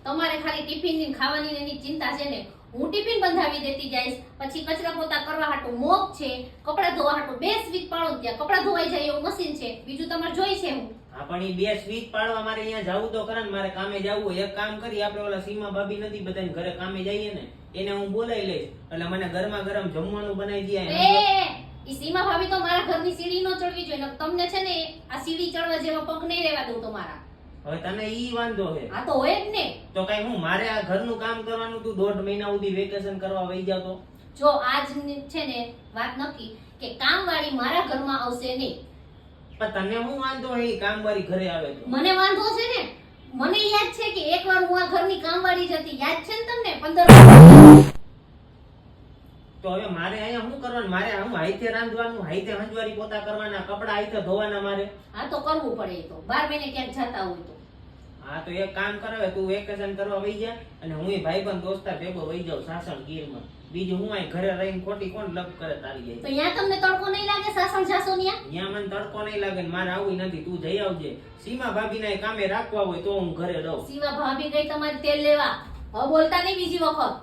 તમારે ખાલી ટિફિન ની ખાવાની એની ચિંતા છે ને. હું ટિફિન બંધાવી દેતી જઈશ, પછી કચરા પોતા કરવા હાટું મોપ છે, કપડા ધોવા હાટું 2 સ્વિચ પાડો, ત્યાં કપડા ધોવાઈ જાય એવું મશીન છે. બીજું તમારે જોઈ છે હું? હા પણ ઈ 2 સ્વિચ પાડવા મારે અહીંયા જાવું તો ખરા ને, મારે કામે જાવું હોય. એક કામ કરી, આપણે ઓલા સીમા ભાભી નથી બધાને ઘરે કામે જઈએ ને, એને હું બોલાવી લઈશ, એટલે મને ગરમા ગરમ જમવાનું બનાવી દે. ઈ સીમા ભાભી તો મારા ઘરની સીડી નો ચડવી જોઈએ. તમને છે ને આ સીડી ચડવા જેવા પગ નહીં રહેવા દઉં તમારા. હવે તને ઈ વાંધો છે? આ તો હોય જ ને. તો કઈ હું મારે આ ઘરનું કામ કરવાનું, તું 1.5 મહિના સુધી વેકેશન કરવા વઈ જાવ તો? જો આજ છે ને વાત નક્કી કે કામવાળી મારા ઘરમાં આવશે નહીં. પણ તને હું વાંધો હે કામવાળી ઘરે આવે તો? મને વાંધો છે ને. મને યાદ છે કે એકવાર હું આ ઘરની કામવાળી જ હતી. યાદ છે ને તમને? 15 તો હવે મારે અહીંયા શું કરવાનું? મારે હું હાઈતે રાંધવાનું, હાઈતે હંજવારી પોતા કરવાના, કપડા હાઈતે ધોવાના મારે. હા તો કરવું પડે. તો 12 મહિને ક્યાંક જતા હોય તો. હા તો એક કામ કરાવે, તું વેકેશન કરવા વઈ જા અને હું ભાઈબંધ દોસ્તાર ભેગો વઈ જાઉં સાસણ ગીરમાં. બીજું હું અહીં ઘરે રહીને ખોટી કોણ લપ કરે તારી જાય? તો અહીંયા તમને તડકો નહીં લાગે? સાસણ જાસો ન્યા? અહીંયા મને તડકો નહીં લાગે ને મારે આવું નથી. તું જઈ આવજે. સીમા ભાભીના કામે રાખવા હોય તો હું ઘરે રહું. સીમા ભાભી ગઈ તમારી તેલ લેવા. હવે બોલતા નહીં બીજી વખત.